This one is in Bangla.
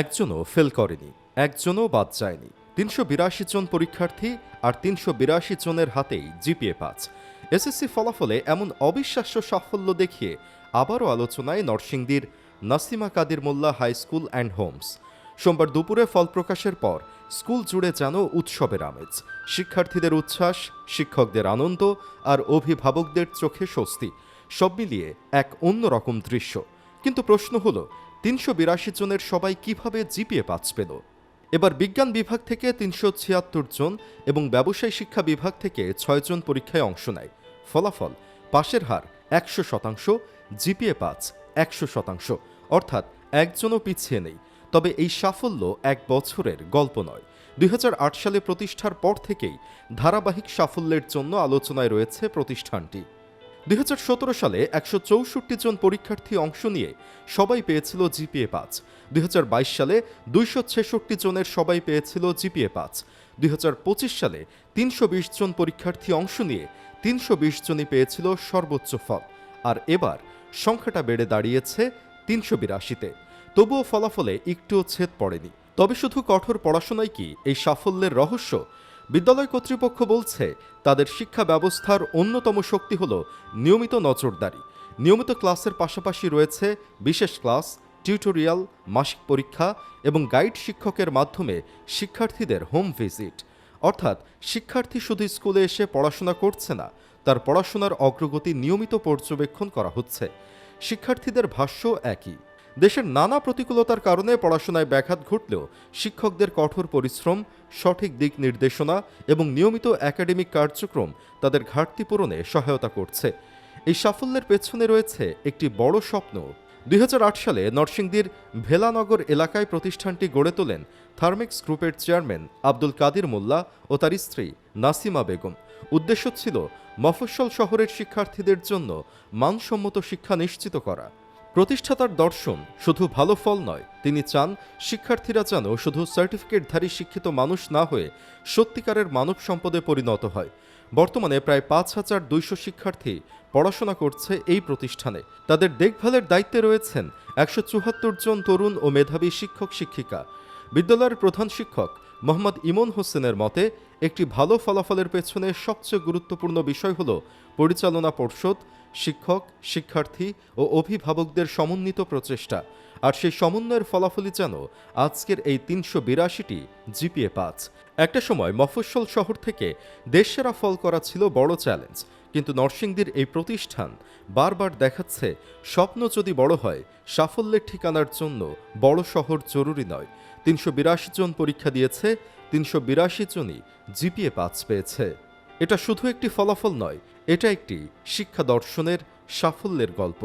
একজনও ফেল করেনি, একজনও বাদ যায়নি। ৩৮২ জন পরীক্ষার্থী আর ৩৮২ জনের হাতেই জিপিএ ৫। এসএসসি ফলাফলে এমন অবিশ্বাস্য সাফল্য দেখিয়ে আবারও আলোচনায় নরসিংদীর নাসিমা কাদির মোল্লা হাই স্কুল অ্যান্ড হোমস। সোমবার দুপুরে ফল প্রকাশের পর স্কুল জুড়ে যেন উৎসবের আমেজ। শিক্ষার্থীদের উচ্ছ্বাস, শিক্ষকদের আনন্দ আর অভিভাবকদের চোখে স্বস্তি, সব মিলিয়ে এক অন্যরকম দৃশ্য। কিন্তু প্রশ্ন হলো, ৩৮২ জনের সবাই কিভাবে জিপিএ ৫ পেল? এবার বিজ্ঞান বিভাগ থেকে ৩৭৬ জন এবং ব্যবসায় শিক্ষা বিভাগ থেকে ৬ জন পরীক্ষায় অংশ নেয়। ফলাফল, পাশের হার ১০০%, জিপিএ ৫ ১০০%, অর্থাৎ একজনও পিছিয়ে নেই। তবে এই সাফল্য এক বছরের গল্প নয়। ২০০৮ সালে প্রতিষ্ঠার পর থেকেই ধারাবাহিক সাফল্যের জন্য আলোচনায় রয়েছে প্রতিষ্ঠানটি। ২০১৭ সালে ১৬৪ জন পরীক্ষার্থী অংশ নিয়ে সবাই পেয়েছিল জিপিএ ৫। ২০২২ সালে ২৬৬ জনের সবাই পেয়েছিল জিপিএ ৫। ২০২৫ সালে ৩২০ জন পরীক্ষার্থী অংশ নিয়ে ৩২০ জনই পেয়েছিল সর্বোচ্চ ফল। আর এবার সংখ্যাটা বেড়ে দাঁড়িয়েছে ৩৮২-তে। তবুও ফলাফলে একটুও ছেদ পড়েনি। তবে শুধু কঠোর পড়াশোনাই কি এই সাফল্যের রহস্য? বিদ্যালয় কর্তৃপক্ষ বলছে, তাদের শিক্ষা ব্যবস্থার অন্যতম শক্তি হল নিয়মিত নজরদারি। নিয়মিত ক্লাসের পাশাপাশি রয়েছে বিশেষ ক্লাস, টিউটোরিয়াল, মাসিক পরীক্ষা এবং গাইড শিক্ষকের মাধ্যমে শিক্ষার্থীদের হোম ভিজিট। অর্থাৎ শিক্ষার্থী শুধু স্কুলে এসে পড়াশোনা করছে না, তার পড়াশোনার অগ্রগতি নিয়মিত পর্যবেক্ষণ করা হচ্ছে। শিক্ষার্থীদের ভাষ্য একই। দেশের নানা প্রতিকূলতার কারণে পড়াশোনায় ব্যাঘাত ঘটলেও শিক্ষকদের কঠোর পরিশ্রম, সঠিক দিক নির্দেশনা এবং নিয়মিত একাডেমিক কার্যক্রম তাদের ঘাটতি পূরণে সহায়তা করছে। এই সাফল্যের পেছনে রয়েছে একটি বড় স্বপ্ন। ২০০৮ সালে নরসিংদীর ভেলানগর এলাকায় প্রতিষ্ঠানটি গড়ে তোলেন থার্মেক্স গ্রুপের চেয়ারম্যান আব্দুল কাদির মোল্লা ও তার স্ত্রী নাসিমা বেগম। উদ্দেশ্য ছিল মফস্বল শহরের শিক্ষার্থীদের জন্য মানসম্মত শিক্ষা নিশ্চিত করা। প্রতিষ্ঠাতার দর্শন শুধু ভালো ফল নয়, তিনি চান শিক্ষার্থীরা যেন শুধু সার্টিফিকেটধারী শিক্ষিত মানুষ না হয়ে সত্যিকারের মানব সম্পদে পরিণত হয়। বর্তমানে প্রায় ৫,২০০ শিক্ষার্থী পড়াশোনা করছে এই প্রতিষ্ঠানে। তাদের দেখভালের দায়িত্বে রয়েছেন ১৭৪ জন তরুণ ও মেধাবী শিক্ষক শিক্ষিকা। বিদ্যালয়ের প্রধান শিক্ষক মোহাম্মদ ইমন হোসেনের মতে, একটি ভালো ফলাফলের পেছনে সবচেয়ে গুরুত্বপূর্ণ বিষয় হল পরিচালনা পর্ষদ, শিক্ষক, শিক্ষার্থী ও অভিভাবকদের সমন্বিত প্রচেষ্টা। আর সেই সমন্বয়ের ফলাফলই যেন আজকের এই ৩৮২টি জিপিএ ৫। একটা সময় মফস্বল শহর থেকে দেশসেরা ফল করা ছিল বড় চ্যালেঞ্জ, কিন্তু নরসিংদীর এই প্রতিষ্ঠান বারবার দেখাচ্ছে, স্বপ্ন যদি বড় হয়, সাফল্যের ঠিকানার জন্য বড় শহর জরুরি নয়। ৩৮২ জন পরীক্ষা দিয়েছে, ৩৮২ জনই জিপিএ ৫ পেয়েছে। এটা শুধু একটি ফলাফল নয়, এটা একটি শিক্ষা দর্শনের সাফল্যের গল্প।